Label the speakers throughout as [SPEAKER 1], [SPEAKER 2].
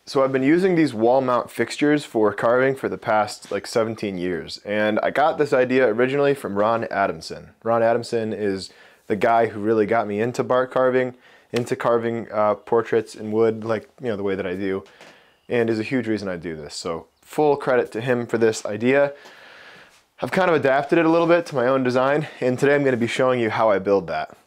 [SPEAKER 1] So I've been using these wall mount fixtures for carving for the past like 17 years. And I got this idea originally from Ron Adamson. Ron Adamson is the guy who really got me into bark carving, into carving portraits in wood, like, you know, the way that I do, and is a huge reason I do this. So full credit to him for this idea. I've kind of adapted it a little bit to my own design, and today I'm going to be showing you how I build that.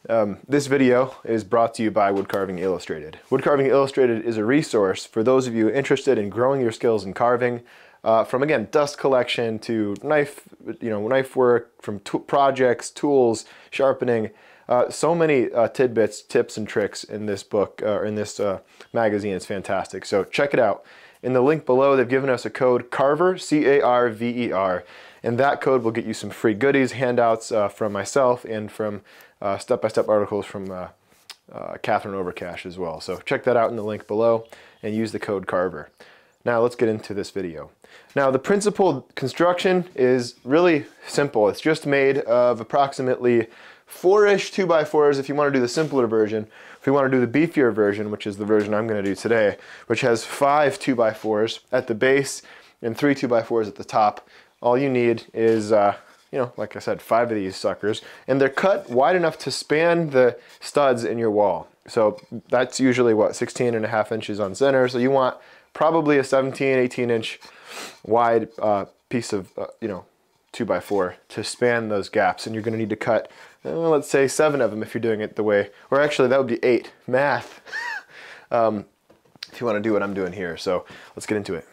[SPEAKER 1] This video is brought to you by Woodcarving Illustrated. Woodcarving Illustrated is a resource for those of you interested in growing your skills in carving, from, again, dust collection to knife work, from projects, tools, sharpening. So many tidbits, tips, and tricks in this book, or in this magazine. It's fantastic. So check it out. In the link below, they've given us a code CARVER, C-A-R-V-E-R, and that code will get you some free goodies, handouts from myself, and from step-by-step articles from Catherine Overcash as well. So check that out in the link below and use the code CARVER. Now let's get into this video. Now the principal construction is really simple. It's just made of approximately 4-ish 2x4s if you want to do the simpler version. If you want to do the beefier version, which is the version I'm going to do today, which has 5 2x4s at the base and 3 2x4s at the top, all you need is, like I said, 5 of these suckers, and they're cut wide enough to span the studs in your wall. So that's usually, what, 16.5 inches on center, so you want probably a 17, 18 inch wide piece of, 2x4 to span those gaps, and you're going to need to cut, let's say 7 of them if you're doing it the way, or actually that would be 8, math, if you want to do what I'm doing here. So let's get into it.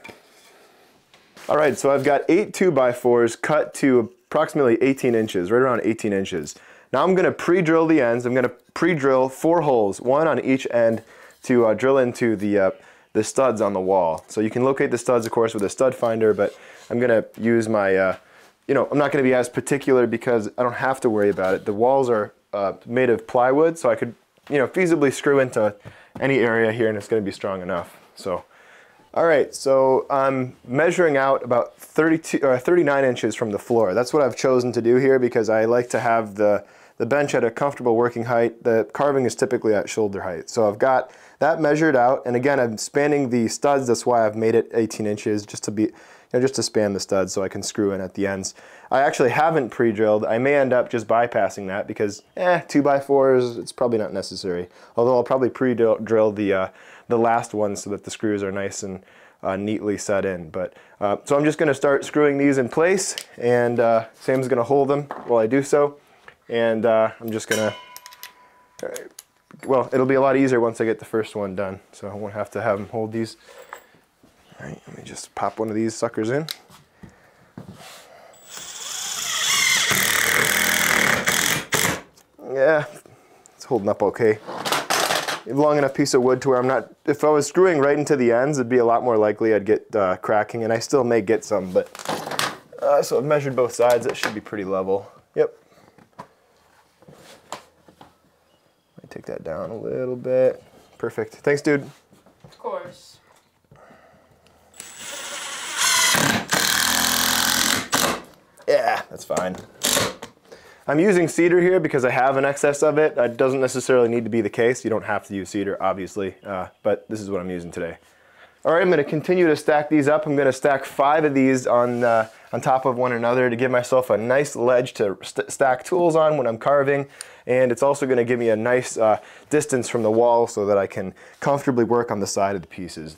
[SPEAKER 1] All right, so I've got 8 2x4s cut to approximately 18 inches, right around 18 inches. Now I'm going to pre-drill the ends. I'm going to pre-drill 4 holes, 1 on each end, to drill into the studs on the wall. So you can locate the studs, of course, with a stud finder, but I'm going to use my, I'm not going to be as particular because I don't have to worry about it. The walls are made of plywood, so I could, feasibly screw into any area here, and it's going to be strong enough. So. All right, so I'm measuring out about 39 inches from the floor. That's what I've chosen to do here because I like to have the bench at a comfortable working height. The carving is typically at shoulder height. So I've got that measured out, and again, I'm spanning the studs. That's why I've made it 18 inches, just to be, just to span the studs so I can screw in at the ends. I actually haven't pre-drilled. I may end up just bypassing that because, 2x4s, it's probably not necessary. Although I'll probably pre-drill the last one so that the screws are nice and neatly set in. But so I'm just going to start screwing these in place, and Sam's going to hold them while I do so. And I'm just going to, well, it'll be a lot easier once I get the first one done, so I won't have to have him hold these. All right, let me just pop one of these suckers in. Yeah, it's holding up okay. Long enough piece of wood to where I'm not, if I was screwing right into the ends, it'd be a lot more likely I'd get cracking, and I still may get some, but so I've measured both sides. It should be pretty level. Yep. I take that down a little bit. Perfect. Thanks, dude.
[SPEAKER 2] Of course.
[SPEAKER 1] Yeah, that's fine. I'm using cedar here because I have an excess of it. It doesn't necessarily need to be the case. You don't have to use cedar, obviously, but this is what I'm using today. All right, I'm going to continue to stack these up. I'm going to stack 5 of these on top of one another to give myself a nice ledge to stack tools on when I'm carving, and it's also going to give me a nice distance from the wall so that I can comfortably work on the side of the pieces.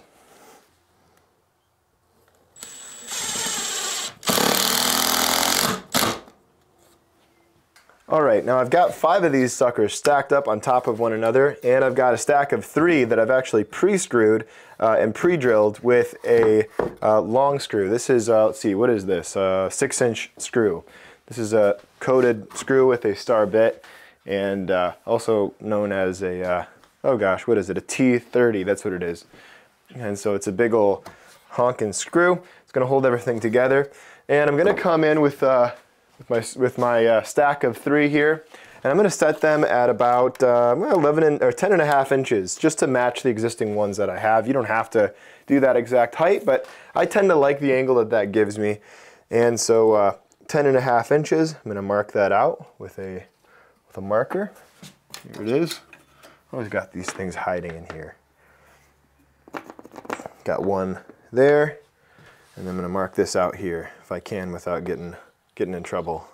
[SPEAKER 1] All right, now I've got 5 of these suckers stacked up on top of one another, and I've got a stack of 3 that I've actually pre-screwed and pre-drilled with a long screw. This is, let's see, what is this? 6-inch screw. This is a coated screw with a star bit, and also known as a, oh gosh, what is it? A T30, that's what it is. And so it's a big old honking screw. It's gonna hold everything together. And I'm gonna come in with my stack of 3 here, and I'm going to set them at about 10.5 inches, just to match the existing ones that I have. You don't have to do that exact height, but I tend to like the angle that that gives me, and so 10.5 inches. I'm going to mark that out with a marker. Here it is. Always got these things hiding in here. Got one there, and I'm gonna mark this out here if I can without getting in trouble.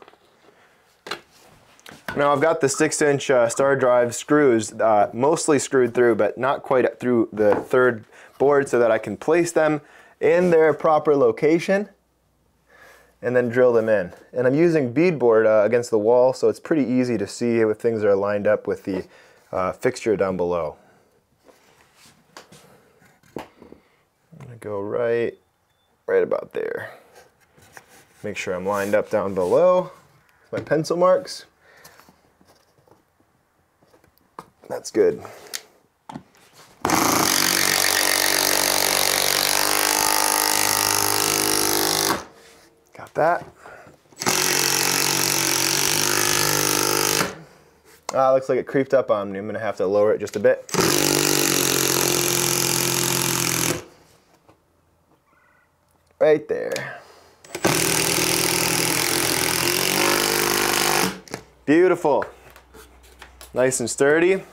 [SPEAKER 1] Now I've got the 6-inch star drive screws mostly screwed through, but not quite through the third board, so that I can place them in their proper location and then drill them in. And I'm using beadboard against the wall, so it's pretty easy to see if things are lined up with the fixture down below. I'm gonna go right about there. Make sure I'm lined up down below with my pencil marks. That's good. Got that. Looks like it creeped up on me. I'm gonna have to lower it just a bit. Right there. Beautiful. Nice and sturdy.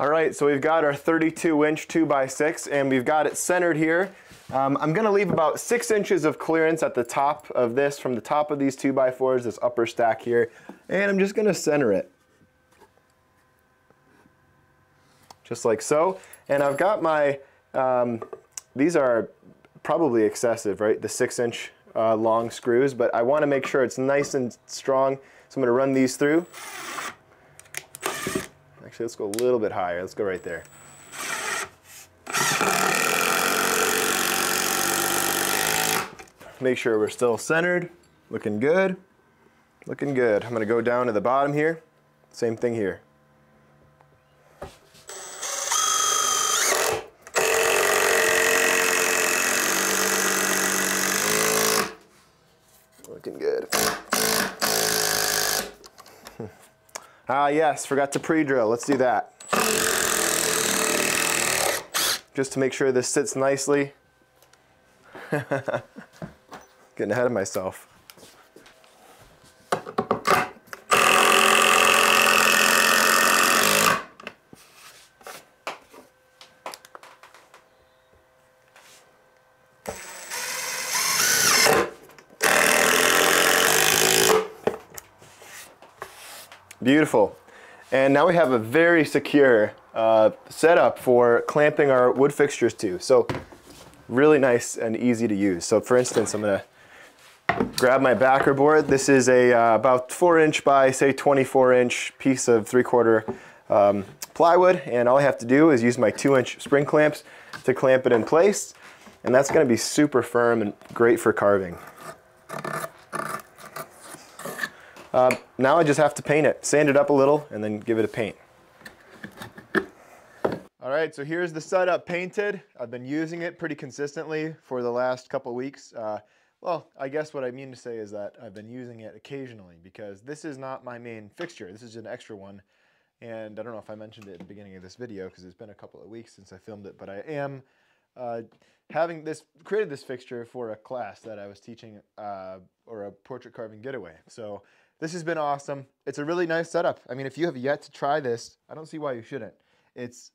[SPEAKER 1] All right, so we've got our 32-inch 2x6, and we've got it centered here. I'm gonna leave about 6 inches of clearance at the top of this, from the top of these 2x4s, this upper stack here, and I'm just gonna center it. Just like so. And I've got my, these are probably excessive, right? The 6-inch long screws, but I wanna make sure it's nice and strong, so I'm gonna run these through. Actually, let's go a little bit higher. Let's go right there. Make sure we're still centered. Looking good. Looking good. I'm going to go down to the bottom here. Same thing here. Looking good. Yes, forgot to pre-drill. Let's do that. Just to make sure this sits nicely. Getting ahead of myself. Beautiful. And now we have a very secure setup for clamping our wood fixtures to. So really nice and easy to use. So for instance, I'm going to grab my backer board. This is a about 4-inch by say 24-inch piece of 3/4 plywood, and all I have to do is use my 2-inch spring clamps to clamp it in place, and that's going to be super firm and great for carving. Now I just have to paint it, sand it up a little, and then give it a paint. All right, so here's the setup painted. I've been using it pretty consistently for the last couple weeks. Well, I guess what I mean to say is that I've been using it occasionally, because this is not my main fixture. This is an extra one. And I don't know if I mentioned it at the beginning of this video, because it's been a couple of weeks since I filmed it, but I am created this fixture for a class that I was teaching, or a portrait carving getaway. So this has been awesome. It's a really nice setup. I mean, if you have yet to try this, I don't see why you shouldn't. It's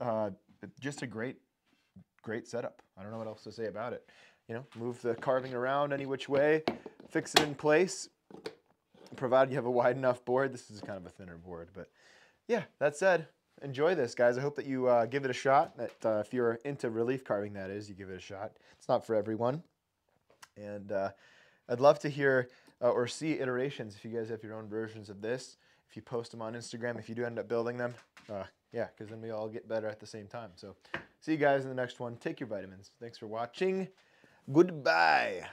[SPEAKER 1] just a great setup. I don't know what else to say about it. You know, move the carving around any which way, fix it in place, provided you have a wide enough board. This is kind of a thinner board, but yeah, that said, enjoy this, guys. I hope that you give it a shot. That if you're into relief carving, that is, you give it a shot. It's not for everyone. And I'd love to hear or see iterations if you guys have your own versions of this. If you post them on Instagram, if you do end up building them, yeah, because then we all get better at the same time. So see you guys in the next one. Take your vitamins. Thanks for watching. Goodbye.